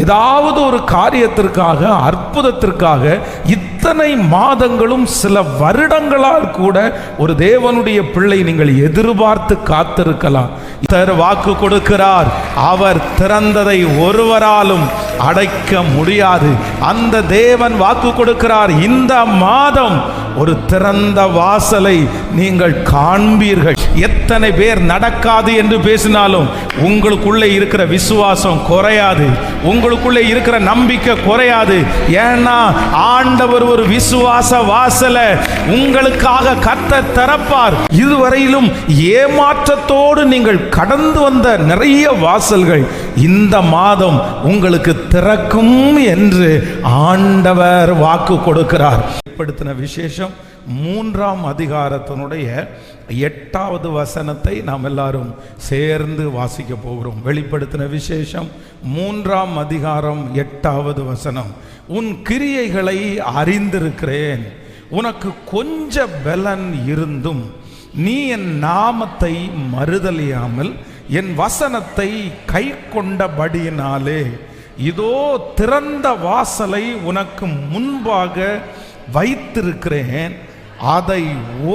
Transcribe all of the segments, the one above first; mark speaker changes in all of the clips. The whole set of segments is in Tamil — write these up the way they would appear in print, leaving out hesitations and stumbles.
Speaker 1: ஏதாவது ஒரு காரியத்திற்காக, அற்புதத்திற்காக இத்தனை மாதங்களும் சில வருடங்களால் கூட ஒரு தேவனுடைய பிள்ளை நீங்கள் எதிர்பார்த்து காத்திருக்கலாம். வாக்கு கொடுக்கிறார், அவர் திறந்ததை ஒருவராலும் அடைக்க முடியாது. அந்த தேவன் வாக்கு கொடுக்கிறார், இந்த மாதம் ஒரு திறந்த வாசலை நீங்கள் காண்பீர்கள். எத்தனை பேர் நடக்காது என்று பேசினாலும் உங்களுக்குள்ளே இருக்கிற விசுவாசம் குறையாது, உங்களுக்குள்ளே இருக்கிற நம்பிக்கை குறையாது. ஏன்னா ஆண்டவர் ஒரு விசுவாச வாசலை உங்களுக்காக கர்த்தர் திறப்பார். இதுவரையிலும் ஏமாற்றத்தோடு நீங்கள் கடந்து வந்த நிறைய வாசல்கள் இந்த மாதம் உங்களுக்கு திறக்கும் என்று ஆண்டவர் வாக்கு கொடுக்கிறார். வெளிப்படுத்தின விசேஷம் 3ஆம் அதிகாரத்தினுடைய 8வது வசனத்தை நாம் எல்லாரும் சேர்ந்து வாசிக்க போகிறோம். வெளிப்படுத்தின விசேஷம் 3ஆம் அதிகாரம் 8வது வசனம். உன் கிரியைகளை அறிந்திருக்கிறேன், உனக்கு கொஞ்ச பலன் இருந்தும் நீ என் நாமத்தை மறுதலியாமல் என் வசனத்தை கை கொண்டபடியினாலே இதோ திறந்த வாசலை உனக்கு முன்பாக வைத்திருக்கிறேன், அதை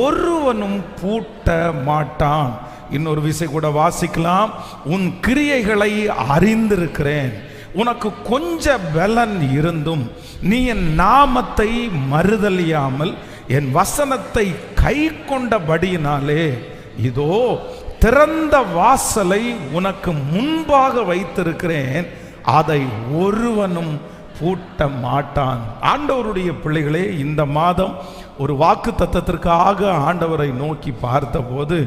Speaker 1: ஒருவனும் பூட்ட மாட்டான். இன்னொரு விசை கூட வாசிக்கலாம். உன் கிரியைகளை அறிந்திருக்கிறேன், உனக்கு கொஞ்ச பலன் இருந்தும் நீ என் நாமத்தை மறுதலியாமல் என் வசனத்தை கை கொண்டபடியினாலே இதோ திறந்த வாசலை உனக்கு முன்பாக வைத்திருக்கிறேன், அதை ஒருவனும் பூட்ட மாட்டான். ஆண்டவருடைய பிள்ளைகளே, இந்த மாதம் ஒரு வாக்கு தத்தத்திற்காக ஆண்டவரை நோக்கி பார்த்தபோது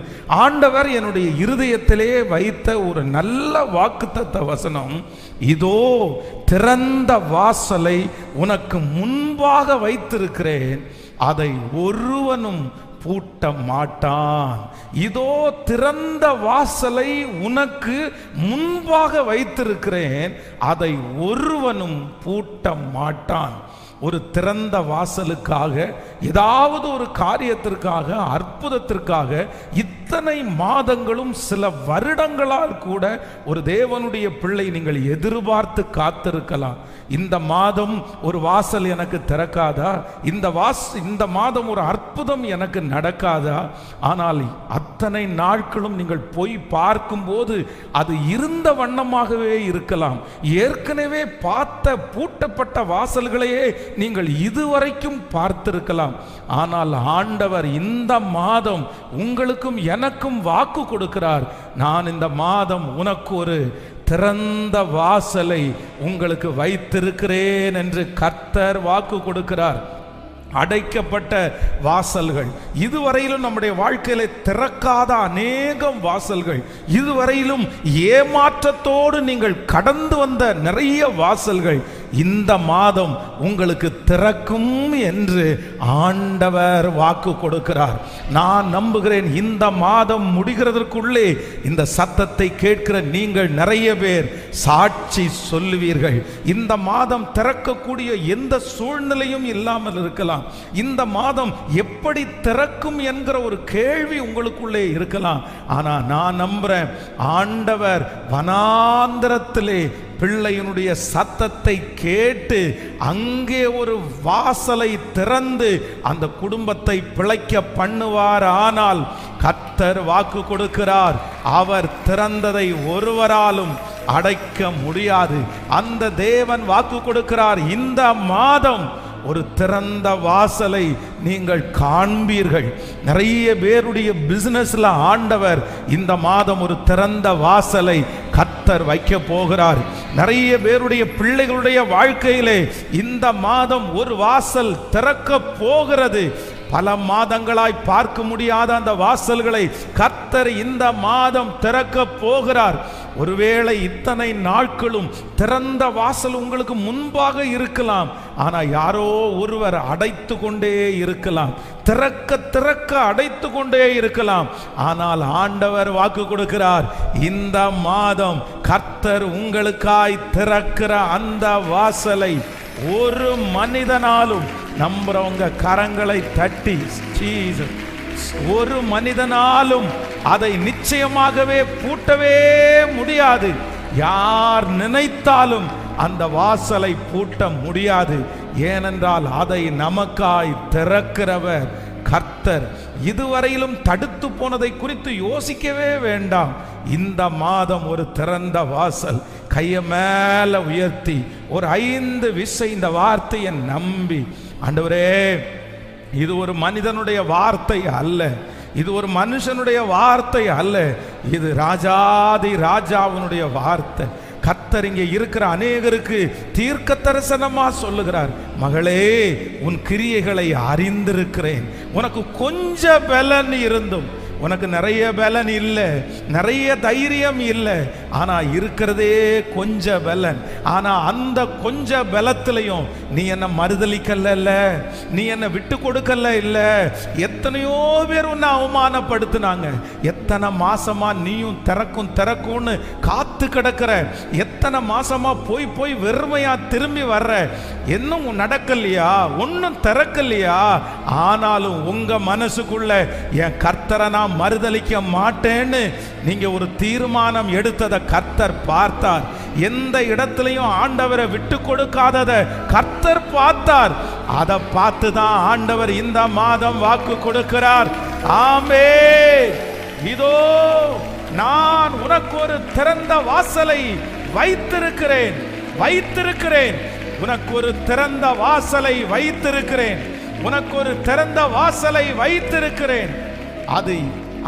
Speaker 1: ஆண்டவர் என்னுடைய இருதயத்திலே வைத்த ஒரு நல்ல வாக்கு தத்த வசனம், இதோ திறந்த வாசலை உனக்கு முன்பாக வைத்திருக்கிறேன், அதை ஒருவனும் பூட்ட மாட்டான். இதோ திறந்த வாசலை உனக்கு முன்பாக வைத்திருக்கிறேன், அதை ஒருவனும் பூட்ட மாட்டான். ஒரு திறந்த வாசலுக்காக, ஏதாவது ஒரு காரியத்திற்காக, அற்புதத்திற்காக இத்தனை மாதங்களும் சில வருடங்களால் கூட ஒரு தேவனுடைய பிள்ளை நீங்கள் எதிர்பார்த்து காத்திருக்கலாம். இந்த மாதம் ஒரு வாசல் எனக்கு திறக்காதா, இந்த மாதம் ஒரு அற்புதம் எனக்கு நடக்காதா? ஆனால் அத்தனை நாட்களும் நீங்கள் போய் பார்க்கும்போது அது இருந்த வண்ணமாகவே இருக்கலாம். ஏற்கனவே பார்த்த பூட்டப்பட்ட வாசல்களையே நீங்கள் இதுவரைக்கும் பார்த்திருக்கலாம். ஆனால் ஆண்டவர் இந்த மாதம் உங்களுக்கும் எனக்கும் வாக்கு கொடுக்கிறார், நான் இந்த மாதம் உனக்கு ஒரு திறந்த வாசலை உங்களுக்கு வைத்திருக்கிறேன் என்று கர்த்தர் வாக்கு கொடுக்கிறார். அடைக்கப்பட்ட வாசல்கள், இதுவரையிலும் நம்முடைய வாழ்க்கையில திறக்காத அநேகம் வாசல்கள், இதுவரையிலும் ஏமாற்றத்தோடு நீங்கள் கடந்து வந்த நிறைய வாசல்கள் இந்த மாதம் உங்களுக்கு திறக்கும் என்று ஆண்டவர் வாக்கு கொடுக்கிறார். நான் நம்புகிறேன், இந்த மாதம் முடிகிறதற்குள்ளே இந்த சத்தத்தை கேட்கிற நீங்கள் நிறைய பேர் சாட்சி சொல்லுவீர்கள். இந்த மாதம் திறக்கக்கூடிய எந்த சூழ்நிலையும் இல்லாமல் இருக்கலாம். இந்த மாதம் எப்படி திறக்கும் என்கிற ஒரு கேள்வி உங்களுக்குள்ளே இருக்கலாம். ஆனா நான் நம்புறேன், ஆண்டவர் வனாந்திரத்திலே பிள்ளையினுடைய சத்தத்தை கேட்டு அங்கே ஒரு வாசலை திறந்து அந்த குடும்பத்தை பிழைக்க பண்ணுவார். ஆனால் கர்த்தர் வாக்கு கொடுக்கிறார், அவர் திறந்ததை ஒருவராலும் அடைக்க முடியாது. அந்த தேவன் வாக்கு கொடுக்கிறார், இந்த மாதம் ஒரு திறந்த வாசலை நீங்கள் காண்பீர்கள். நிறைய பேருடைய பிசினஸ்ல ஆண்டவர் இந்த மாதம் ஒரு திறந்த வாசலை கர்த்தர் வைக்க போகிறார். நிறைய பேருடைய பிள்ளைகளுடைய வாழ்க்கையிலே இந்த மாதம் ஒரு வாசல் திறக்க போகிறது. பல மாதங்களாய் பார்க்க முடியாத அந்த வாசல்களை கர்த்தர் இந்த மாதம் திறக்க போகிறார். ஒருவேளை இத்தனை நாட்களும் திறந்த வாசல் உங்களுக்கு முன்பாக இருக்கலாம், ஆனா யாரோ ஒருவர் அடைத்து கொண்டே இருக்கலாம், திறக்க திறக்க அடைத்து கொண்டே இருக்கலாம். ஆனால் ஆண்டவர் வாக்கு கொடுக்கிறார், இந்த மாதம் கர்த்தர் உங்களுக்காய் திறக்கிற அந்த வாசலை ஒரு மனிதனாலும், நம்புறவங்க கரங்களை தட்டி, ஒரு மனிதனாலும் அதை நிச்சயமாகவே பூட்டவே முடியாது. யார் நினைத்தாலும் அந்த வாசலை பூட்ட முடியாது. ஏனென்றால் அதை நமக்காய் திறக்கிறவர் கர்த்தர். இதுவரையிலும் தடுத்து போனதை குறித்து யோசிக்கவே வேண்டாம். இந்த மாதம் ஒரு திறந்த வாசல். கையை மேல உயர்த்தி ஒரு 5 விசை இந்த வார்த்தையை நம்பி, ஆண்டவரே, இது ஒரு மனிதனுடைய வார்த்தை அல்ல, இது ஒரு மனுஷனுடைய வார்த்தை அல்ல, இது ராஜாதி ராஜாவினுடைய வார்த்தை. கர்த்தர் இங்கே இருக்கிற அநேகருக்கு தீர்க்க தரிசனமா சொல்லுகிறார், மகளே, உன் கிரியைகளை அறிந்திருக்கிறேன். உனக்கு கொஞ்ச பலன் இருந்தும் உனக்கு நிறைய பலன் இல்லை, நிறைய தைரியம் இல்லை, ஆனா இருக்கிறதே கொஞ்ச பலன். ஆனா அந்த கொஞ்ச பலத்திலையும் நீ என்ன மறுதலிக்கல, நீ என்ன விட்டு கொடுக்கல இல்ல. எத்தனையோ பேர் உன்னை அவமானப்படுத்தினாங்க. எத்தனை மாசமா நீயும் திறக்கும்னு காத்து கிடக்கிற, எத்தனை மாசமா போய் போய் வெறுமையா திரும்பி வர்ற, இன்னும் நடக்கலையா, ஒன்னும் திறக்கலையா? ஆனாலும் உங்க மனசுக்குள்ள என் கர்த்தரை நான் மறுதலிக்க மாட்டேன்னு நீங்க ஒரு தீர்மானம் எடுத்ததை கர்த்தர் பார்த்தார். எந்த இடத்திலையும் ஆண்டவரை விட்டு கொடுக்காதத கர்த்தர் பார்த்தார். அதை பார்த்து தான் ஆண்டவர் இந்த மாதம் வாக்கு கொடுக்கிறார். ஆமென். இதோ நான் உனக்கு ஒரு திறந்த வாசலை வைத்திருக்கிறேன், உனக்கு ஒரு திறந்த வாசலை வைத்திருக்கிறேன், உனக்கு ஒரு திறந்த வாசலை வைத்திருக்கிறேன்.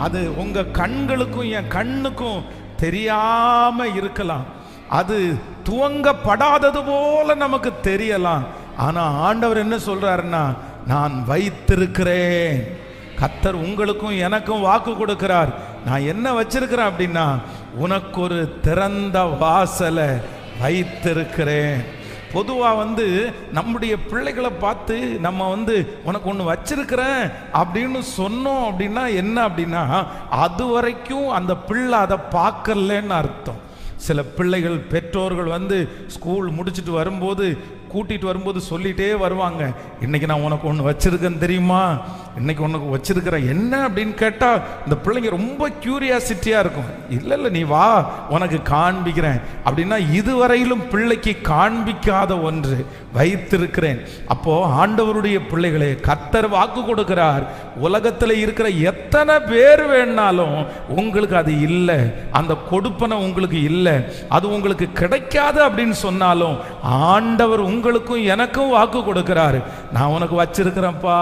Speaker 1: அது உங்க கண்களுக்கும் என் கண்ணுக்கும் தெரியாம இருக்கலாம், அது துவங்கப்படாதது போல நமக்கு தெரியலாம். ஆனா ஆண்டவர் என்ன சொல்றாருன்னா, நான் வைத்திருக்கிறேன். கர்த்தர் உங்களுக்கும் எனக்கும் வாக்கு கொடுக்கிறார். நான் என்ன வச்சிருக்கிறேன் அப்படின்னா, உனக்கு ஒரு திறந்த வாசலை வைத்திருக்கிறேன். பொதுவாக நம்முடைய பிள்ளைகளை பார்த்து நம்ம உனக்கு ஒன்று வச்சிருக்கிறேன் அப்படின்னு சொன்னோம் அப்படின்னா என்ன அப்படின்னா, அது வரைக்கும் அந்த பிள்ளை அதை பார்க்கலன்னு அர்த்தம். சில பிள்ளைகள் பெற்றோர்கள் ஸ்கூல் முடிச்சுட்டு வரும்போது கூட்டிட்டு வரும்போது சொல்லிட்டே வருவாங்க, இன்னைக்கு நான் உனக்கு ஒன்று வச்சிருக்கேன்னு தெரியுமா, இன்னைக்கு உனக்கு வச்சிருக்கிறேன் என்ன அப்படின்னு கேட்டா இந்த பிள்ளைங்க ரொம்ப கியூரியாசிட்டியா இருக்கும். இல்லை நீ வா, உனக்கு காண்பிக்கிறேன் அப்படின்னா, இதுவரையிலும் பிள்ளைக்கு காண்பிக்காத ஒன்று வைத்திருக்கிறேன். அப்போ ஆண்டவருடைய பிள்ளைகளே, கர்த்தர் வாக்கு கொடுக்கிறார், உலகத்தில் இருக்கிற எத்தனை பேர் வேணாலும் உங்களுக்கு அது இல்லை, அந்த கொடுப்பனை உங்களுக்கு இல்லை, அது உங்களுக்கு கிடைக்காது அப்படின்னு சொன்னாலும் ஆண்டவர் உங்களுக்கும் எனக்கும் வாக்கு கொடுக்கிறாரு, நான் உனக்கு வச்சிருக்கிறேன்ப்பா,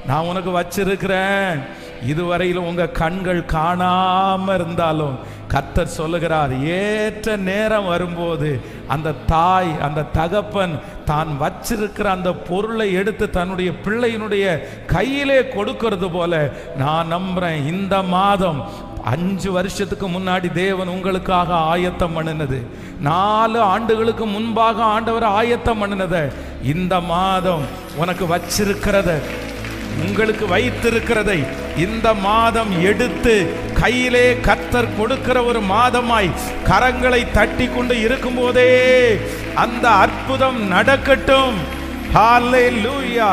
Speaker 1: நான் உனக்கு வச்சிருக்கிறேன். இதுவரையிலும் உங்க கண்கள் காணாம இருந்தாலும் கர்த்தர் சொல்லுகிறார், ஏற்ற நேரம் வரும்போது அந்த தாய் அந்த தகப்பன் தான் வச்சிருக்கிற அந்த பொருளை எடுத்து தன்னுடைய பிள்ளையினுடைய கையிலே கொடுக்கிறது போல நான் நம்புறேன். இந்த மாதம் 5 வருஷத்துக்கு முன்னாடி தேவன் உங்களுக்காக ஆயத்தம் பண்ணினது, 4 ஆண்டுகளுக்கு முன்பாக ஆண்டவர் ஆயத்தம் பண்ணினத இந்த மாதம் உனக்கு வச்சிருக்கிறத, உங்களுக்கு வைத்திருக்கிறதை இந்த மாதம் எடுத்து கையிலே கர்த்தர் கொடுக்கிற ஒரு மாதமாய் கரங்களை தட்டி கொண்டு இருக்கும் போதே அந்த அற்புதம் நடக்கட்டும். ஹல்லேலூயா.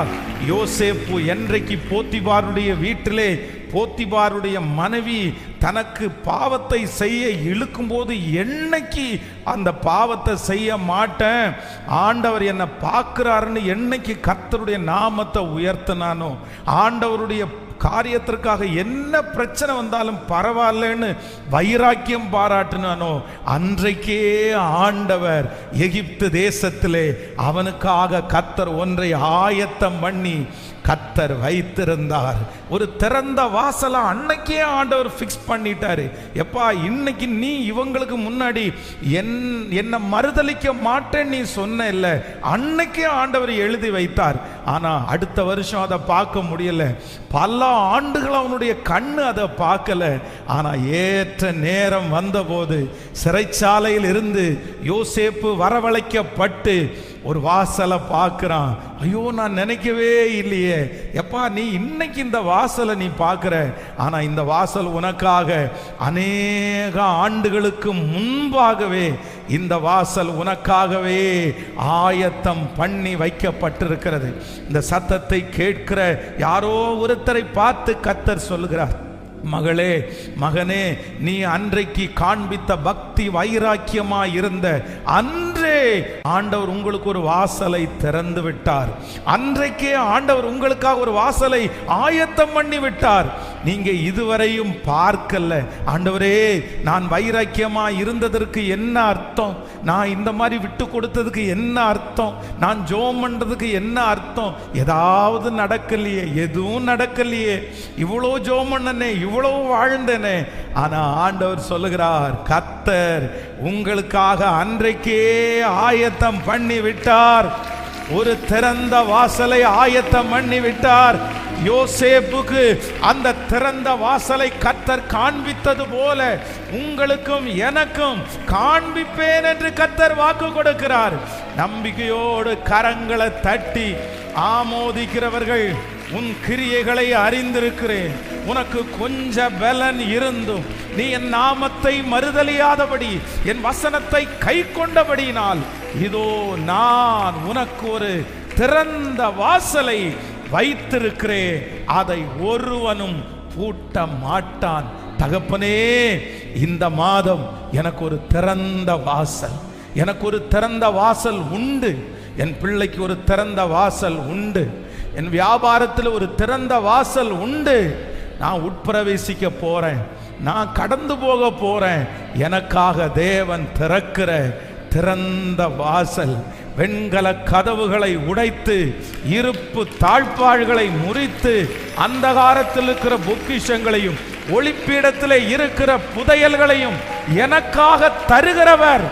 Speaker 1: யோசேப்பு என்றைக்கு போத்திபாருடைய வீட்டிலே போத்திபாருடைய மனைவி தனக்கு பாவத்தை செய்ய இழுக்கும் போது, என்னைக்கு அந்த பாவத்தை செய்ய மாட்டேன், ஆண்டவர் என்னை பார்க்கிறாருன்னு என்னைக்கு கர்த்தருடைய நாமத்தை உயர்த்தினானோ, ஆண்டவருடைய காரியத்திற்காக என்ன பிரச்சனை வந்தாலும் பரவாயில்லன்னு வைராக்கியம் பாராட்டினானோ, அன்றைக்கே ஆண்டவர் எகிப்து தேசத்திலே அவனுக்காக கர்த்தர் ஒன்றை ஆயத்தம் பண்ணி கர்த்தர் வைத்திருந்தார். ஒரு திறந்த வாசலை அன்னைக்கே ஆண்டவர் ஃபிக்ஸ் பண்ணிட்டாரு. எப்பா, இன்னைக்கு நீ இவங்களுக்கு முன்னாடி என்ன மறுதலிக்க மாட்டேன்னு நீ சொன்ன இல்லை, அன்னைக்கே ஆண்டவர் எழுதி வைத்தார். ஆனா அடுத்த வருஷம் அதை பார்க்க முடியல, பல ஆண்டுகள் அவனுடைய கண்ணு அதை பார்க்கல. ஆனா ஏற்ற நேரம் வந்தபோது சிறைச்சாலையில் இருந்து யோசேப்பு வரவழைக்கப்பட்டு ஒரு வாசலை பார்க்கிறான். ஐயோ, நான் நினைக்கவே இல்லையே, எப்பா நீ இன்னைக்கு இந்த வாசலை நீ பார்க்கிற, ஆனா இந்த வாசல் உனக்காக அநேக ஆண்டுகளுக்கு முன்பாகவே இந்த வாசல் உனக்காகவே ஆயத்தம் பண்ணி வைக்கப்பட்டிருக்கிறது. இந்த சத்தத்தை கேட்கிற யாரோ ஒருத்தரை பார்த்து கர்த்தர் சொல்லுகிறார், மகளே, மகனே, நீ அன்றைக்கு காண்பித்த பக்தி வைராக்கியமாய் இருந்த அன்றே ஆண்டவர் உங்களுக்கு ஒரு வாசலை திறந்து விட்டார். அன்றைக்கே ஆண்டவர் உங்களுக்காக ஒரு வாசலை ஆயத்தம் பண்ணி விட்டார். நீங்க இதுவரையும் பார்க்கல. ஆண்டவரே, நான் வைராக்கியமாய் இருந்ததற்கு என்ன அர்த்தம்? நான் இந்த மாதிரி விட்டு கொடுத்ததுக்கு என்ன அர்த்தம்? நான் ஜெபம் பண்றதுக்கு என்ன அர்த்தம்? ஏதாவது நடக்கலையே, எதுவும் நடக்கலையே, இவ்வளோ ஜெபம் பண்ணனே, இவ்வளவு வாழ்ந்தனே. ஆனா ஆண்டவர் சொல்லுகிறார், கர்த்தர் உங்களுக்காக அன்றைக்கே ஆயத்தம் பண்ணி விட்டார். ஒரு திறந்த வாசலை ஆயத்தம் பண்ணி விட்டார். யோசேப்புக்கு அந்த திறந்த வாசலை கர்த்தர் காண்பித்தது போல உங்களுக்கும் எனக்கும் காண்பிப்பேன் என்று கர்த்தர் வாக்கு கொடுக்கிறார். நம்பிக்கையோடு கரங்களை தட்டி ஆமோதிக்கிறவர்கள், உன் கிரியைகளை அறிந்திருக்கிறேன், உனக்கு கொஞ்ச பலன் இருந்தும் நீ என் நாமத்தை மறுதலியாதபடி என் வசனத்தை கை கொண்டபடியினால் இதோ நான் உனக்கு ஒரு திறந்த வாசலை வைத்திருக்கிறேன், அதை ஒருவனும் பூட்ட மாட்டான். தகப்பனே, இந்த மாதம் எனக்கு ஒரு திறந்த வாசல், எனக்கு ஒரு திறந்த வாசல் உண்டு. என் பிள்ளைக்கு ஒரு திறந்த வாசல் உண்டு. என் வியாபாரத்தில் ஒரு திறந்த வாசல் உண்டு. நான் உட்பிரவேசிக்க போறேன், நான் கடந்து போக போறேன். எனக்காக தேவன் திறக்கிற திறந்த வாசல், வெண்கல கதவுகளை உடைத்து இருப்பு தாழ்பாள்களை முறித்து அந்தகாரத்தில் இருக்கிற பொக்கிஷங்களையும் ஒளிப்பீடத்தில் இருக்கிற புதையல்களையும் எனக்காக தருகிறவர்,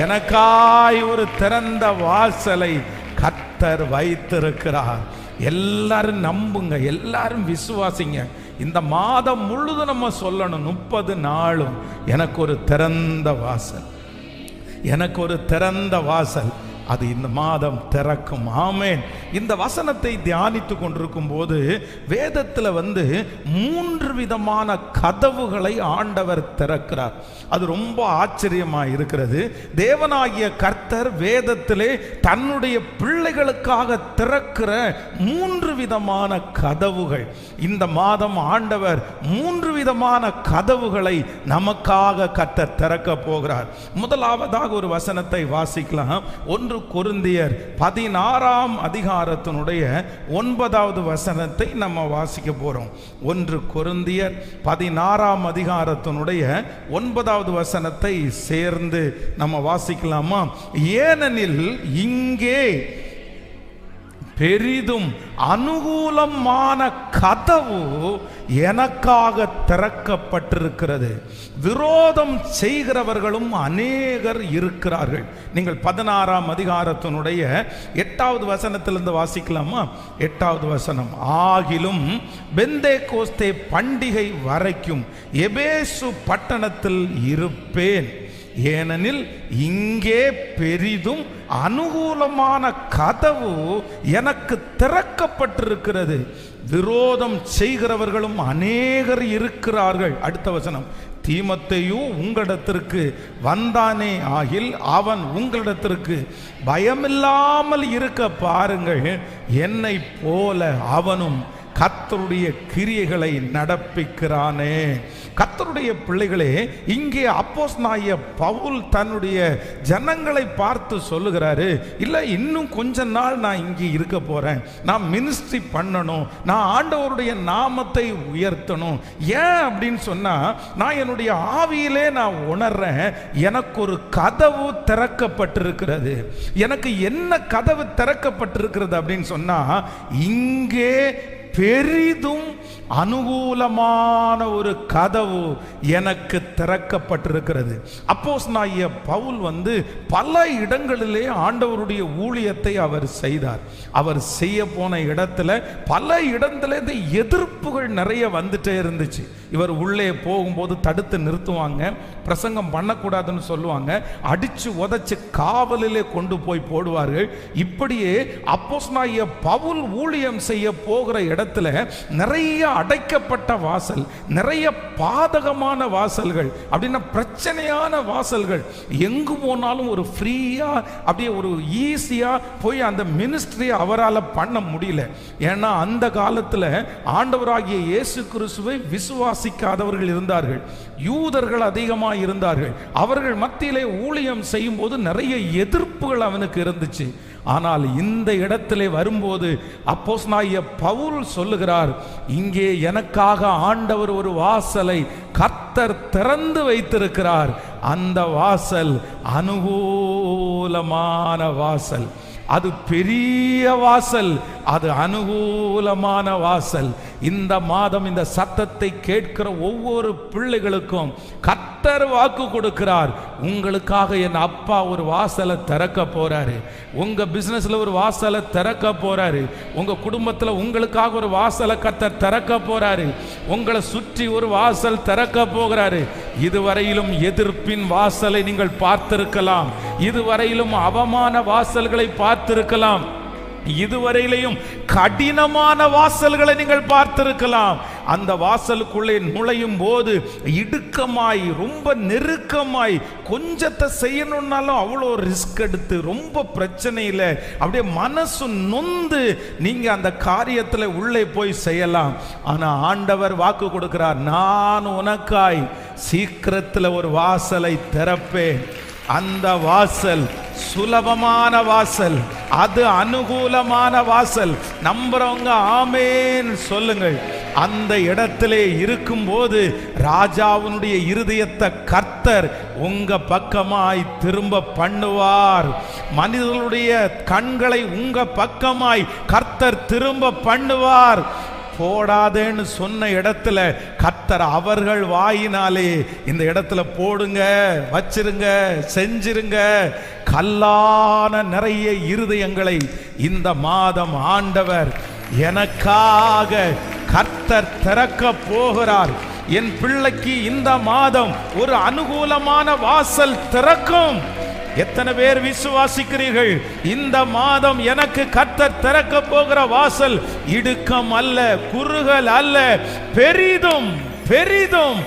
Speaker 1: எனக்காய் ஒரு திறந்த வாசலை கர்த்தர் வைத்திருக்கிறார். எல்லாரும் நம்புங்க, எல்லாரும் விசுவாசிங்க. இந்த மாதம் முழுதும் நம்ம சொல்லணும், 30 நாளும் எனக்கு ஒரு திறந்த வாசல், எனக்கு ஒரு திறந்த வாசல். அது இந்த மாதம் திறக்கும். ஆமேன். இந்த வசனத்தை தியானித்து கொண்டிருக்கும் போது வேதத்தில் 3 விதமான கதவுகளை ஆண்டவர் திறக்கிறார். அது ரொம்ப ஆச்சரியமாக இருக்கிறது. தேவனாகிய கர்த்தர் வேதத்திலே தன்னுடைய பிள்ளைகளுக்காக திறக்கிற 3 விதமான கதவுகள். இந்த மாதம் ஆண்டவர் 3 விதமான கதவுகளை நமக்காக கர்த்தர் திறக்க போகிறார். முதலாவதாக ஒரு வசனத்தை வாசிக்கலாம். 1 கொரிந்தியர் 16ஆம் அதிகாரத்தினுடைய 9வது வசனத்தை நம்ம வாசிக்க போறோம். 1 கொரிந்தியர் 16ஆம் அதிகாரத்தினுடைய 9வது வசனத்தை சேர்ந்து நம்ம வாசிக்கலாமா? ஏனெனில் இங்கே பெரிதும் அனுகூலமான கதவு எனக்காக திறக்கப்பட்டிருக்கிறது, விரோதம் செய்கிறவர்களும் அநேகர் இருக்கிறார்கள். நீங்கள் 16ஆம் அதிகாரத்தினுடைய 8வது வசனத்திலிருந்து வாசிக்கலாமா? 8வது வசனம், ஆகிலும் பெந்தேகோஸ்தே பண்டிகை வரைக்கும் எபேசு பட்டணத்தில் இருப்பேன், ஏனெனில் இங்கே பெரிதும் அனுகூலமான கதவு எனக்கு திறக்கப்பட்டிருக்கிறது, விரோதம் செய்கிறவர்களும் அநேகர் இருக்கிறார்கள். அடுத்த வசனம், தீமோத்தேயு உங்களிடத்திற்கு வந்தானே ஆகில் அவன் உங்களிடத்திற்கு பயமில்லாமல் இருக்க பாருங்கள், என்னை போல அவனும் கர்த்தருடைய கிரியைகளை நடப்பிக்கிறானே. கர்த்தருடைய பிள்ளைகளே, இங்கே அப்போஸ்தலனாகிய பவுல் தன்னுடைய ஜனங்களை பார்த்து சொல்லுகிறாரு, இல்லை இன்னும் கொஞ்ச நாள் நான் இங்கே இருக்க போறேன், நான் மினிஸ்ட்ரி பண்ணணும், நான் ஆண்டவருடைய நாமத்தை உயர்த்தணும். ஏன் அப்படின்னு சொன்னா, நான் என்னுடைய ஆவியிலே நான் உணர்றேன், எனக்கு ஒரு கதவு திறக்கப்பட்டிருக்கிறது. எனக்கு என்ன கதவு திறக்கப்பட்டிருக்கிறது அப்படின்னு சொன்னா, இங்கே பெரிதும் அனுகூலமான ஒரு கதவு எனக்கு திறக்கப்பட்டிருக்கிறது. அப்போஸ்தலனாகிய பவுல் பல இடங்களிலே ஆண்டவருடைய ஊழியத்தை அவர் செய்தார். அவர் செய்ய போன இடத்துல பல இடத்துல இந்த எதிர்ப்புகள் நிறைய வந்துட்டே இருந்துச்சு. இவர் உள்ளே போகும்போது தடுத்து நிறுத்துவாங்க, பிரசங்கம் பண்ணக்கூடாதுன்னு சொல்லுவாங்க, அடிச்சு உதைச்சு காவலிலே கொண்டு போய் போடுவார்கள். இப்படியே அப்போஸ்தலனாகிய பவுல் ஊழியம் செய்ய போகிற இடத்துல நிறைய அடைக்கப்பட்ட வாசல், நிறைய பாதகமான வாசல்கள், அப்படின்னா பிரச்சனையான வாசல்கள். எங்கு போனாலும் ஒரு ஃப்ரீயா அப்படியே ஒரு ஈஸியா போய் அந்த மினிஸ்ட்ரியை அவரால் பண்ண முடியல. ஏன்னா அந்த காலத்தில் ஆண்டவராகிய இயேசு கிறிஸ்துவை விசுவாசிக்காதவர்கள் இருந்தார்கள், யூதர்கள் அதிகமாக இருந்தார்கள். அவர்கள் மத்தியிலே ஊழியம் செய்யும் போது நிறைய எதிர்ப்புகள் அவனுக்கு இருந்துச்சு. ஆனால் இந்த இடத்திலே வரும்போது அப்போஸ்தலனாகிய பவுல் சொல்லுகிறார், இங்கே எனக்காக ஆண்டவர் ஒரு வாசலை கர்த்தர் திறந்து வைத்திருக்கிறார். அந்த வாசல் அனுகூலமான வாசல், அது பெரிய வாசல், அது அனுகூலமான வாசல். இந்த மாதம் இந்த சத்தத்தை கேட்கிற ஒவ்வொரு பிள்ளைகளுக்கும் கர்த்தர் வாக்கு கொடுக்கிறார், உங்களுக்காக என் அப்பா ஒரு வாசலை திறக்க போறாரு. உங்க பிசினஸ்ல ஒரு வாசலை திறக்க போறாரு. உங்க குடும்பத்தில் உங்களுக்காக ஒரு வாசலை கர்த்தர் திறக்க போறாரு. உங்களை சுற்றி ஒரு வாசல் திறக்க போகிறாரு. இதுவரையிலும் எதிர்ப்பின் வாசலை நீங்கள் பார்த்திருக்கலாம், இதுவரையிலும் அவமான வாசல்களை பார்த்திருக்கலாம், இதுவரையிலையும் கடினமான வாசல்களை நீங்கள் பார்த்திருக்கலாம். அந்த வாசலுக்குள்ளே நுழையும் போது இடுக்கமாய், ரொம்ப நெருக்கமாய், கொஞ்சத்தை செய்யணும்னாலும் அவ்வளோ ரிஸ்க் எடுத்து, ரொம்ப பிரச்சனையில் அப்படியே மனசு நொந்து நீங்க அந்த காரியத்தில் உள்ளே போய் செய்யலாம். ஆனால் ஆண்டவர் வாக்கு கொடுக்கிறார், நான் உனக்காய் சீக்கிரத்தில் ஒரு வாசலை திறப்பேன். அந்த வாசல் சுலபமான வாசல், அது அனுகூலமான வாசல். நம்புறவங்க ஆமேன் சொல்லுங்கள். அந்த இடத்திலே இருக்கும்போது ராஜாவினுடைய இருதயத்தை கர்த்தர் உங்க பக்கமாய் திரும்ப பண்ணுவார். மனிதர்களுடைய கண்களை உங்க பக்கமாய் கர்த்தர் திரும்ப பண்ணுவார். போடாதேன்னு சொன்ன இடத்துல கர்த்தர் அவர்கள் வாயினாலே இந்த இடத்துல போடுங்க, வச்சிருங்க, செஞ்சிருங்க. கல்லான நிறைய இருதயங்களை இந்த மாதம் ஆண்டவர் எனக்காக கர்த்தர் திறக்க போகிறார். என் பிள்ளைக்கு இந்த மாதம் ஒரு அனுகூலமான வாசல் திறக்கும். எத்தனை பேர் விசுவாசிக்கிறீர்கள்? இந்த மாதம் எனக்கு கர்த்தர் திறக்க போகிற வாசல் இடுக்கம் அல்ல, குறுகல் அல்ல, பெரிதும் பெரிதும்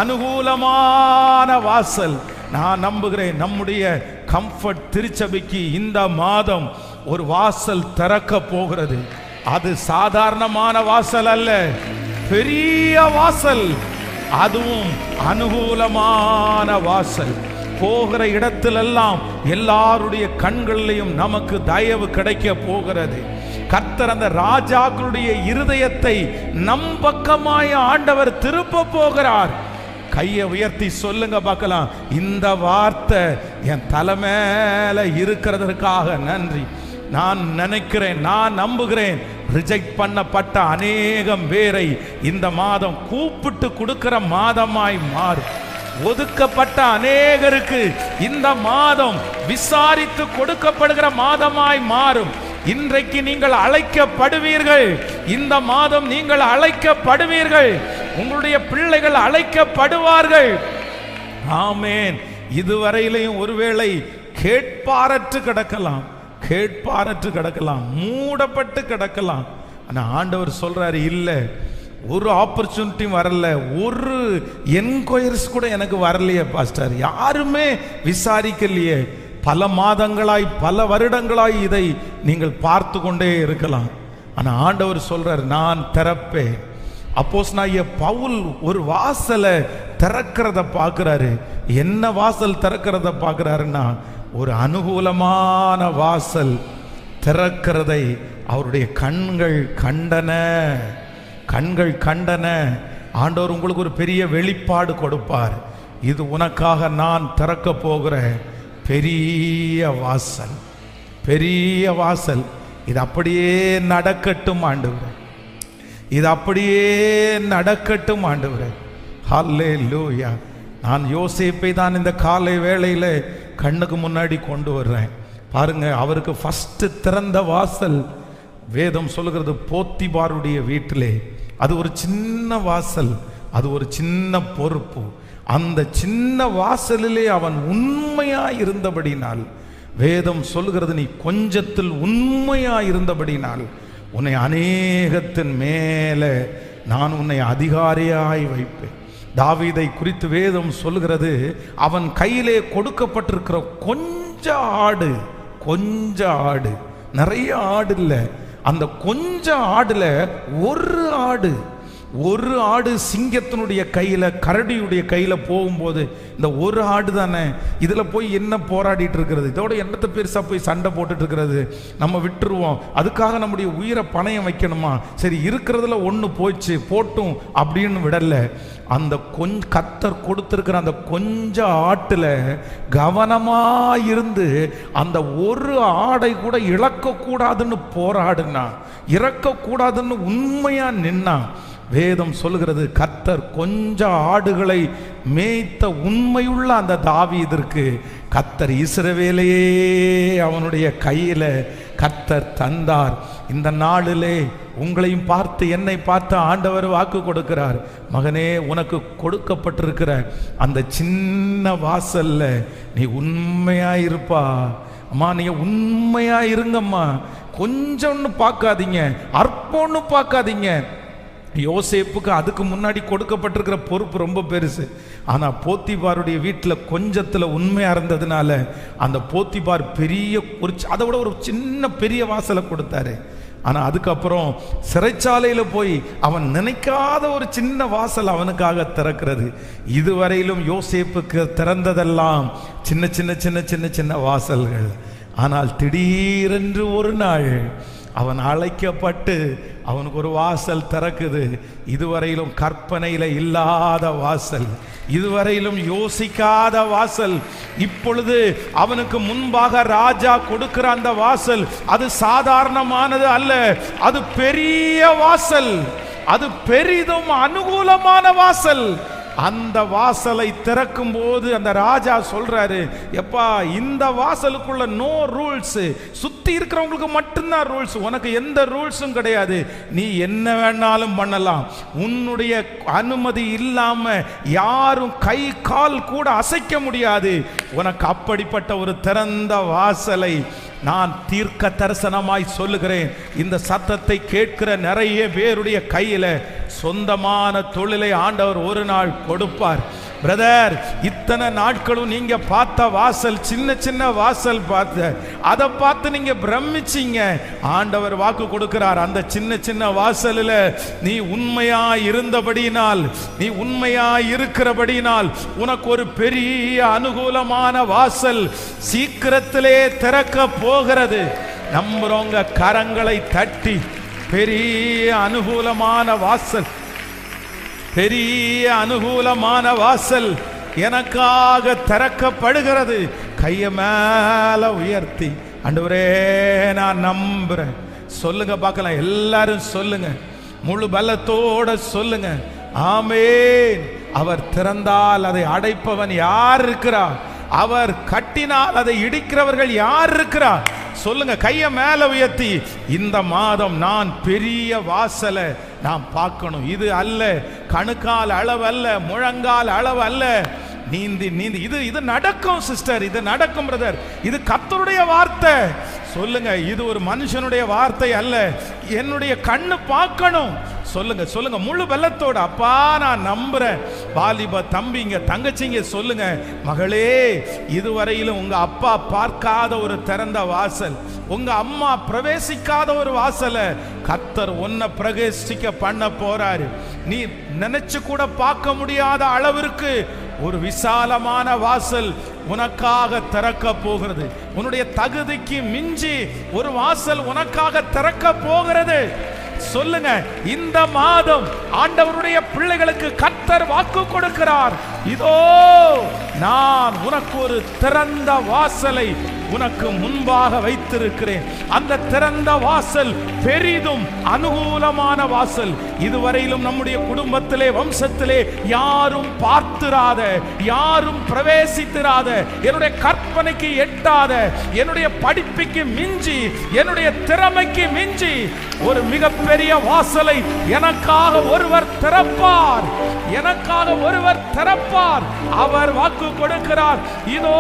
Speaker 1: அனுகூலமான வாசல். நான் நம்புகிறேன் நம்முடைய கம்ஃபர்ட் திருச்சபைக்கு இந்த மாதம் ஒரு வாசல் திறக்க போகிறது. அது சாதாரணமான வாசல் அல்ல, பெரிய வாசல், அதுவும் அனுகூலமான வாசல். போகிற இடத்திலெல்லாம் எல்லாருடைய கண்களிலையும் நமக்கு தயவு கிடைக்க போகிறது. கர்த்தர் அந்த ராஜாக்களுடைய இருதயத்தை நம் பக்கமாய் ஆண்டவர் திருப்ப போகிறார். கையை உயர்த்தி சொல்லுங்க பார்க்கலாம், இந்த வார்த்தை என் தலைமையில இருக்கிறதற்காக நன்றி. நான் நினைக்கிறேன், நான் நம்புகிறேன், ரிஜெக்ட் பண்ணப்பட்ட அநேகம் பேரை இந்த மாதம் கூப்பிட்டு கொடுக்கிற மாதமாய் மாறும். ஒதுக்கப்பட்ட அநேகருக்கு இந்த மாதம் விசாரித்து கொடுக்கப்படுகிற மாதமாய் மாறும். இன்றைக்கு நீங்கள் அழைக்கப்படுவீர்கள், இந்த மாதம் நீங்கள் அழைக்கப்படுவீர்கள், உங்களுடைய பிள்ளைகள் அழைக்கப்படுவார்கள். ஆமேன். இதுவரையிலையும் ஒருவேளை கேட்பாரற்று கிடக்கலாம், கேட்பாரற்று கிடக்கலாம், மூடப்பட்டு கிடக்கலாம். ஆனா ஆண்டவர் சொல்றாரு, இல்லை, ஒரு ஆப்பர்ச்சுனிட்டியும் வரல, ஒரு என்கொயரிஸ் கூட எனக்கு வரலையே பாஸ்டர், யாருமே விசாரிக்கலையே. பல மாதங்களாய், பல வருடங்களாய் இதை நீங்கள் பார்த்து கொண்டே இருக்கலாம். ஆனால் ஆண்டவர் சொல்றார், நான் திறப்பேன். அப்போஸ்தலனாகிய பவுல் ஒரு வாசலை திறக்கிறத பார்க்கிறாரு. என்ன வாசல் திறக்கிறத பார்க்கிறாருன்னா, ஒரு அனுகூலமான வாசல் திறக்கிறதை அவருடைய கண்கள் கண்டன. கண்கள் கண்டன. ஆண்டவர் உங்களுக்கு ஒரு பெரிய வெளிப்பாடு கொடுப்பார். இது உனக்காக நான் திறக்க போகிற பெரிய வாசல், பெரிய வாசல். இது அப்படியே நடக்கட்டும் ஆண்டவரே, இது அப்படியே நடக்கட்டும் ஆண்டவரே. ஹல்லேலூயா. நான் யோசேப்பை தான் இந்த காலை வேளையில கண்ணுக்கு முன்னாடி கொண்டு வர்றேன். பாருங்க, அவருக்கு ஃபர்ஸ்ட் திறந்த வாசல் வேதம் சொல்லுகிறது போத்திபாருடைய வீட்டிலே. அது ஒரு சின்ன வாசல், அது ஒரு சின்ன பொறுப்பு. அந்த சின்ன வாசலிலே அவன் உண்மையா இருந்தபடினால், வேதம் சொல்லுகிறது, நீ கொஞ்சத்தில் உண்மையா இருந்தபடினால் உன்னை அநேகத்தின் மேலே நான் உன்னை அதிகாரியாய் வைப்பேன். தாவீதை குறித்து வேதம் சொல்லுகிறது, அவன் கையிலே கொடுக்கப்பட்டிருக்கிற கொஞ்ச ஆடு, நிறைய ஆடு இல்லை, அந்த கொஞ்ச ஆடுல ஒரு ஆடு சிங்கத்தினுடைய கையில, கரடியுடைய கையில போகும்போது, இந்த ஒரு ஆடு தானே, இதுல போய் என்ன போராடிட்டு இருக்கிறது, இதோட என்னத்தை பெருசா போய் சண்டை போட்டுட்டு இருக்கிறது, நம்ம விட்டுருவோம், அதுக்காக நம்முடைய உயிரை பணயம் வைக்கணுமா, சரி இருக்கிறதுல ஒன்று போச்சு போட்டும் அப்படின்னு விடல. அந்த கர்த்தர் கொடுத்திருக்கிற அந்த கொஞ்ச ஆட்டுல கவனமா இருந்து அந்த ஒரு ஆடை கூட இழக்கக்கூடாதுன்னு போராடுனா, இறக்கக்கூடாதுன்னு உண்மையா நின்னா. வேதம் சொல்லுகிறது, கர்த்தர் கொஞ்ச ஆடுகளை மேய்த்த உண்மையுள்ள அந்த தாவீதிற்கு கர்த்தர் இஸ்ரவேலையே அவனுடைய கையில கர்த்தர் தந்தார். இந்த நாளிலே உங்களையும் பார்த்து என்னை பார்த்து ஆண்டவர் வாக்கு கொடுக்கிறார், மகனே, உனக்கு கொடுக்கப்பட்டிருக்கிற அந்த சின்ன வாசல்ல நீ உண்மையா இருப்பா. அம்மா, நீங்க உண்மையா இருங்கம்மா, கொஞ்சம்னு பார்க்காதீங்க, அற்பம்னு பார்க்காதீங்க. யோசேப்புக்கு அதுக்கு முன்னாடி கொடுக்கப்பட்டிருக்கிற பொறுப்பு ரொம்ப பெருசு. ஆனால் போத்திபாருடைய வீட்டில் கொஞ்சத்தில் உண்மையாக இருந்ததுனால அந்த போத்திபார் பெரிய அதை விட ஒரு சின்ன பெரிய வாசலை கொடுத்தாரு. ஆனால் அதுக்கப்புறம் சிறைச்சாலையில் போய் அவன் நினைக்காத ஒரு சின்ன வாசல் அவனுக்காக திறக்கிறது. இதுவரையிலும் யோசேப்புக்கு திறந்ததெல்லாம் சின்ன சின்ன சின்ன சின்ன சின்ன வாசல்கள். ஆனால் திடீரென்று ஒரு நாள் அவன் அழைக்கப்பட்டு அவனுக்கு ஒரு வாசல் திறக்குது. இதுவரையிலும் கற்பனையில இல்லாத வாசல், இதுவரையிலும் யோசிக்காத வாசல். இப்பொழுது அவனுக்கு முன்பாக ராஜா கொடுக்கிற அந்த வாசல் அது சாதாரணமானது அல்ல, அது பெரிய வாசல், அது பெரிதும் அனுகூலமான வாசல். அந்த வாசலை திறக்கும் போது அந்த ராஜா சொல்றாரு, எப்பா, இந்த வாசலுக்குள்ள நோ ரூல்ஸ், சுத்தி இருக்கிறவங்களுக்கு மட்டும்தான் ரூல்ஸ், உனக்கு எந்த ரூல்ஸும் கிடையாது, நீ என்ன வேணாலும் பண்ணலாம், உன்னுடைய அனுமதி இல்லாம யாரும் கை கால் கூட அசைக்க முடியாது. உனக்கு அப்படிப்பட்ட ஒரு திறந்த வாசலை நான் தீர்க்க தரிசனமாய் சொல்லுகிறேன். இந்த சத்தத்தை கேட்கிற நிறைய பேருடைய கையில சொந்தமான தொழிலை ஆண்டவர் ஒரு நாள் கொடுப்பார். பிரதர், இத்தனை நாட்களும் நீங்க பார்த்த வாசல் சின்ன சின்ன வாசல் பார்த்து அதை பார்த்து நீங்க பிரமிச்சிங்க. ஆண்டவர் வாக்கு கொடுக்கிறார், அந்த சின்ன சின்ன வாசலில் நீ உண்மையா இருந்தபடியினால், நீ உண்மையா இருக்கிறபடியினால் உனக்கு ஒரு பெரிய அனுகூலமான வாசல் சீக்கிரத்திலே திறக்க போகிறது. நம்புறவங்க கரங்களை தட்டி, பெரிய அனுகூலமான வாசல், பெரிய அனுகூலமான வாசல் எனக்காக திறக்கப்படுகிறது. கைய மேல உயர்த்தி, ஆண்டவரே நான் நம்புறேன் சொல்லுங்க பார்க்கலாம். எல்லாரும் சொல்லுங்க, முழு பலத்தோட சொல்லுங்க, ஆமென். அவர் திறந்தால் அதை அடைப்பவன் யார் இருக்கிறார்? அவர் கட்டினால் அதை இடிக்கிறவர்கள் யார் இருக்கிறார்? சொல்லுங்க, கைய மேல உயர்த்தி, இந்த மாதம் நான் பெரிய வாசலை நான் பார்க்கணும். இது அல்ல கணுக்கால் அளவு அல்ல, முழங்கால் அளவு அல்ல, நீந்தி நீந்தி இது நடக்கும் சிஸ்டர், இது நடக்கும் பிரதர், இது கர்த்தருடைய வார்த்தை. சொல்லுங்க, இது ஒரு மனுஷனுடைய வார்த்தை அல்ல, என்னுடைய கண்ணு பார்க்கணும். சொல்லுங்க சொல்லுங்க முழு பலத்தோட, அப்பா நான் நம்புறேன். வாலிப தம்பிங்க தங்கச்சிங்க சொல்லுங்க, மகளே, இதுவரையிலும் உங்க அப்பா பார்க்காத ஒரு திறந்த வாசல், உங்க அம்மா பிரவேசிக்காத ஒரு வாசலை கர்த்தர் உன்னை பிரவேசிக்க பண்ண போறாரு. நீ நினைச்சு கூட பார்க்க முடியாத அளவிற்கு ஒரு விசாலமான வாசல் உனக்காக திறக்க போகிறது. உன்னுடைய தகுதிக்கு மிஞ்சி ஒரு வாசல் உனக்காக திறக்க போகிறது. சொல்லுங்க, இந்த மாதம் ஆண்டவருடைய பிள்ளைகளுக்கு கர்த்தர் வாக்கு கொடுக்கிறார். இதோ நான் உனக்கு ஒரு திறந்த வாசலை உனக்கு முன்பாக வைத்திருக்கிறேன். அந்த திறந்த வாசல் பெரிதும் அனுகூலமான வாசல். இதுவரையிலும் நம்முடைய குடும்பத்திலே, வம்சத்திலே யாரும் பார்த்திராத, யாரும் பிரவேசித்திராத, என்னுடைய கற்பனைக்கு எட்டாத, என்னுடைய படிப்புக்கு மிஞ்சி, என்னுடைய திறமைக்கு மிஞ்சி ஒரு மிகப்பெரிய வாசலை எனக்காக ஒருவர் திறப்பார், எனக்காக ஒருவர் திறப்பார். அவர் வாக்கு கொடுக்கிறார், இதோ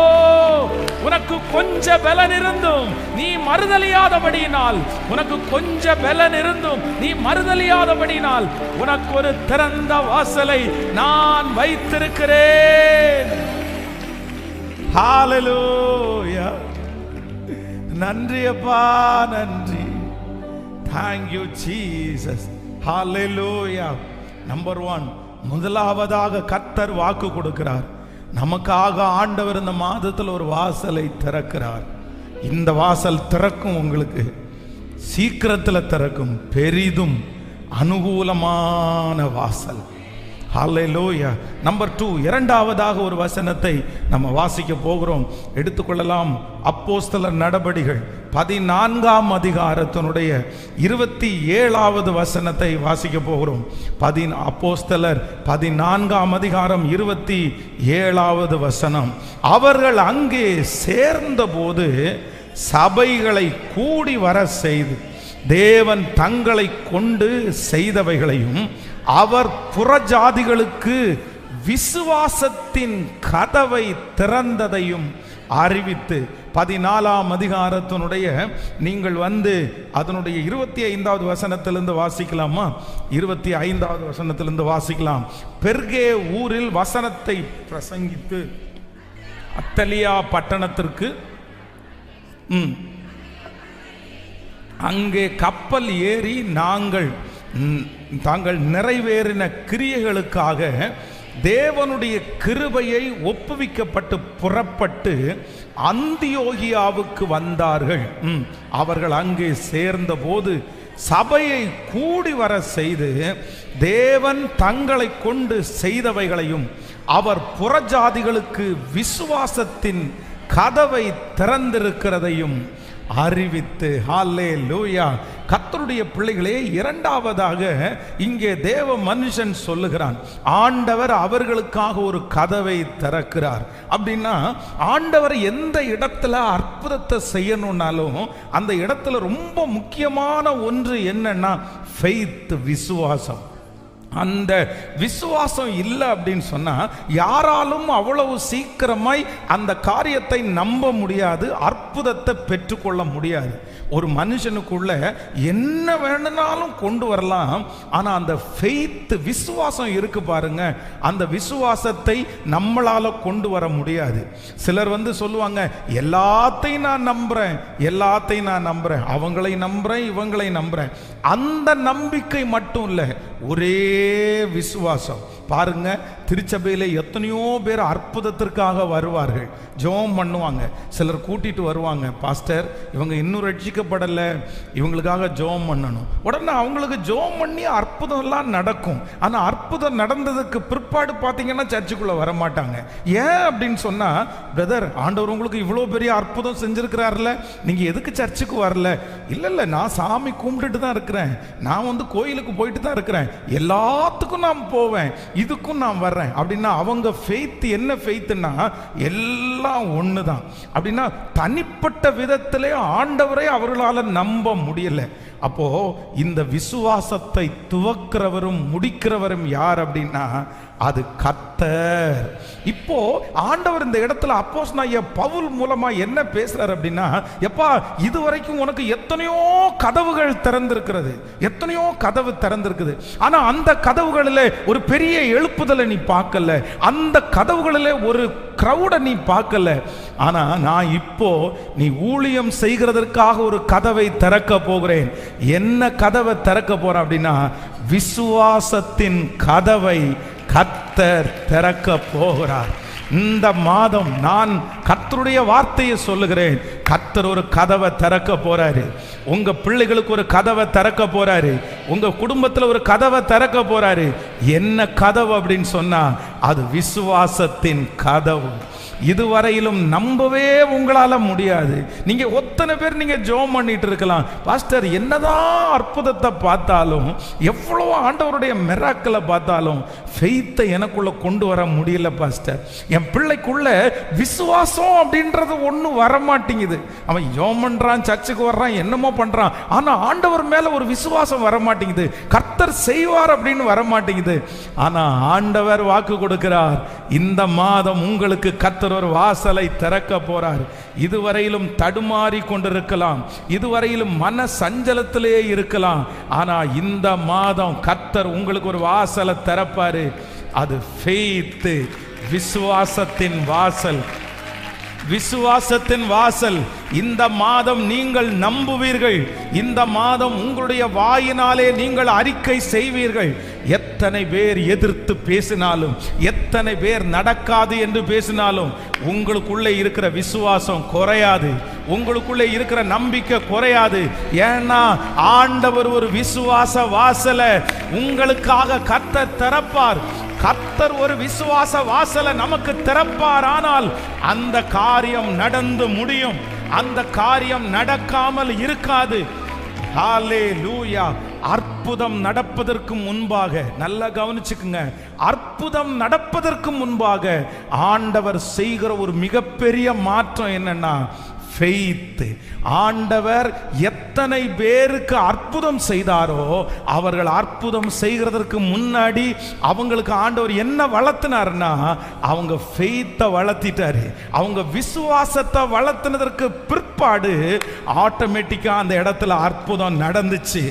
Speaker 1: உனக்கு கொஞ்ச கொஞ்ச பலன் இருந்தும் நீ மறுதலியாதபடியினால், உனக்கு கொஞ்ச பலன் இருந்தும் நீ மறுதலியாதபடியினால் உனக்கு ஒரு திறந்த வாசலை நான் வைத்திருக்கிறேன். ஹalleluya. நன்றி அப்பா, நன்றி. Thank you Jesus. Hallelujah. Number 1, முதலாவதாக கர்த்தர் வாக்கு கொடுக்கிறார். நமக்காக ஆண்டவர் இந்த மாதத்தில் ஒரு வாசலை திறக்கிறார். இந்த வாசல் திறக்கும், உங்களுக்கு சீக்கிரத்தில் திறக்கும், பெரிதும் அனுகூலமான வாசல். ஹalleluya. நம்பர் 2, இரண்டாவதாக ஒரு வசனத்தை நம்ம வாசிக்க போகிறோம். எடுத்துக்கொள்ளலாம். அப்போஸ்தலர் நடபடிகள் 14ஆம் அதிகாரத்தினுடைய 27வது வசனத்தை வாசிக்க போகிறோம். அப்போஸ்தலர் 14ஆம் அதிகாரம் 27வது வசனம். அவர்கள் அங்கே சேர்ந்தபோது சபைகளை கூடி வர செய்து தேவன் தங்களை கொண்டு செய்தவைகளையும் அவர் புறஜாதிகளுக்கு விசுவாசத்தின் கதவை திறந்ததையும் அறிவித்து, 14ஆம் அதிகாரத்தினுடைய நீங்கள் அதனுடைய 25வது வசனத்திலிருந்து வாசிக்கலாமா? 25வது வசனத்திலிருந்து வாசிக்கலாம். பெர்கே ஊரில் வசனத்தை பிரசங்கித்து அத்தலியா பட்டணத்திற்கு அங்கே கப்பல் ஏறி தாங்கள் நிறைவேறின கிரியைகளுக்காக தேவனுடைய கிருபையை ஒப்புவிக்கப்பட்டு புறப்பட்டு அந்தியோகியாவுக்கு வந்தார்கள். அவர்கள் அங்கே சேர்ந்த போது சபையை கூடி வர செய்து தேவன் தங்களை கொண்டு செய்தவைகளையும் அவர் புறஜாதிகளுக்கு விசுவாசத்தின் கதவை திறந்திருக்கிறதையும் அறிவித்து. ஹல்லேலூயா. கர்த்தருடைய பிள்ளைகளே, இரண்டாவதாக இங்கே தேவ மனுஷன் சொல்லுகிறான், ஆண்டவர் அவர்களுக்காக ஒரு கதவை திறக்கிறார். அப்படின்னா ஆண்டவர் எந்த இடத்துல அற்புதத்தை செய்யணும்னாலும் அந்த இடத்துல ரொம்ப முக்கியமான ஒன்று என்னன்னா ஃபெய்த், விசுவாசம். அந்த விசுவாசம் இல்லை அப்படின்னு சொன்னா யாராலும் அவ்வளவு சீக்கிரமாய் அந்த காரியத்தை நம்ப முடியாது, அற்புதத்தை பெற்றுக்கொள்ள முடியாது. ஒரு மனுஷனுக்குள்ள என்ன வேணும்னாலும் கொண்டு வரலாம், ஆனா அந்த ஃபெய்த், விசுவாசம் இருக்கு பாருங்க, அந்த விசுவாசத்தை நம்மளால கொண்டு வர முடியாது. சிலர் சொல்லுவாங்க, எல்லாத்தையும் நான் நம்புறேன், எல்லாத்தையும் நான் நம்புறேன், அவங்களை நம்புறேன், இவங்களை நம்புறேன். அந்த நம்பிக்கை மட்டும் இல்லை, ஒரே விசுவாசம். பாருங்க, திருச்சபையில எத்தனையோ பேர் அற்புதத்திற்காக வருவார்கள், ஜெபம் பண்ணுவாங்க. சிலர் கூட்டிட்டு வருவாங்க, பாஸ்டர் இவங்க இன்னும் ரட்சிக்கப்படலை, இவங்களுக்காக ஜெபம் பண்ணணும். உடனே அவங்களுக்கு ஜெபம் பண்ணி அற்புதம் எல்லாம் நடக்கும். ஆனா அற்புதம் நடந்ததுக்கு பிற்பாடு பார்த்தீங்கன்னா சர்ச்சுக்குள்ள வர மாட்டாங்க. ஏன் அப்படின்னு சொன்னா, பிரதர் ஆண்டவர் உங்களுக்கு இவ்வளோ பெரிய அற்புதம் செஞ்சிருக்கிறாருல, நீங்க எதுக்கு சர்ச்சுக்கு வரல? இல்ல, நான் சாமி கும்பிட்டுட்டு தான் இருக்கிறேன், நான் கோயிலுக்கு போயிட்டு தான் இருக்கிறேன், எல்லாத்துக்கும் நான் போவேன், இதுக்கும் நான் வர்றேன் அப்படின்னா அவங்க ஃபெய்த் என்ன ஃபெய்த்னா எல்லாம் ஒண்ணுதான். அப்படின்னா தனிப்பட்ட விதத்திலே ஆண்டவரை அவர்களால நம்ப முடியல. அப்போ இந்த விசுவாசத்தை துவக்கிறவரும் முடிக்கிறவரும் யார் அப்படின்னா அது கர்த்தர். இப்போ ஆண்டவர் இந்த இடத்துல அப்போஸ்தலனாகிய பவுல் மூலமா என்ன பேசுறார் அப்படின்னா, எப்பா இதுவரைக்கும் உனக்கு எத்தனையோ கதவுகள் திறந்திருக்கிறது, எத்தனையோ கதவு திறந்திருக்குது, ஆனா அந்த கதவுகளிலே ஒரு பெரிய எழுப்புதலை நீ பார்க்கல, அந்த கதவுகளிலே ஒரு கிரௌட நீ பார்க்கல. ஆனா நான் இப்போ நீ ஊழியம் செய்கிறதற்காக ஒரு கதவை திறக்க போகிறேன். என்ன கதவை திறக்க போறேன் அப்படின்னா, விசுவாசத்தின் கதவை கர்த்தர் திறக்க போகிறார். இந்த மாதம் நான் கர்த்தருடைய வார்த்தையை சொல்லுகிறேன். கர்த்தர் ஒரு கதவை திறக்க போறாரு. உங்க பிள்ளைகளுக்கு ஒரு கதவை திறக்க போறாரு. உங்க குடும்பத்தில் ஒரு கதவை திறக்க போறாரு. என்ன கதவு அப்படின்னு சொன்னா அது விசுவாசத்தின் கதவு. இதுவரையிலும் நம்பவே உங்களால முடியாது. நீங்க ஒத்தனை பேர் நீங்க ஜெபம் பண்ணிட்டு இருக்கலாம், பாஸ்டர் என்னதான் அற்புதத்தை பார்த்தாலும், எவ்வளவு ஆண்டவருடைய மிராக்கிளை பார்த்தாலும் ஃபெய்த்தை எனக்குள்ள கொண்டு வர முடியல பாஸ்டர். என் பிள்ளைக்குள்ள விசுவாசம் அப்படின்றது ஒன்றும் வர மாட்டேங்குது. அவன் ஜெபம் பண்றான், சர்ச்சுக்கு வர்றான், என்னமோ பண்றான், ஆனா ஆண்டவர் மேல ஒரு விசுவாசம் வர மாட்டேங்குது. கர்த்தர் கர்த்தர் செய்வார் அப்படின்னு வர மாட்டேங்குது. ஆனா ஆண்டவர் வாக்கு கொடுக்கிறார், இந்த மாதம் உங்களுக்கு கர்த்தர் ஒரு வாசலை திறக்க போறார். இதுவரையிலும் தடுமாறி கொண்டிருக்கலாம், இதுவரையிலும் மன சஞ்சலத்திலே இருக்கலாம், ஆனா இந்த மாதம் கர்த்தர் உங்களுக்கு ஒரு வாசலை திறப்பாரு. அது ஃபெய்த், விசுவாசத்தின் வாசல். விசுவாசத்தின் வாசல். இந்த மாதம் நீங்கள் நம்புவீர்கள், இந்த மாதம் உங்களுடைய வாயினாலே நீங்கள் அறிக்கை செய்வீர்கள். எத்தனை பேர் எதிர்த்து பேசினாலும், எத்தனை பேர் நடக்காது என்று பேசினாலும், உங்களுக்குள்ளே இருக்கிற விசுவாசம் குறையாது, உங்களுக்குள்ளே இருக்கிற நம்பிக்கை குறையாது. ஏன்னா ஆண்டவர் ஒரு விசுவாச வாசலை உங்களுக்காக கர்த்தர் திறப்பார். கர்த்தர் ஒரு விசுவாச வாசலை நமக்கு திறப்பார். ஆனால் அந்த காரியம் நடந்து முடியும், அந்த காரியம் நடக்காமல் இருக்காது. ஹல்லேலூயா. அற்புதம் நடப்பதற்கு முன்பாக, நல்லா கவனிச்சுக்குங்க, அற்புதம் நடப்பதற்கு முன்பாக ஆண்டவர் செய்கிற ஒரு மிகப்பெரிய மாற்றம் என்னன்னா ஃபெய்த். ஆண்டவர் எத்தனை பேருக்கு அற்புதம் செய்தாரோ, அவர்கள் அற்புதம் செய்கிறதற்கு முன்னாடி அவங்களுக்கு ஆண்டவர் என்ன வளர்த்தினார்னா, அவங்க ஃபெய்த்தை வளர்த்திட்டாரு. அவங்க விசுவாசத்தை வளர்த்தினதற்கு பிற்பாடு ஆட்டோமேட்டிக்கா அந்த இடத்துல அற்புதம் நடந்துச்சு.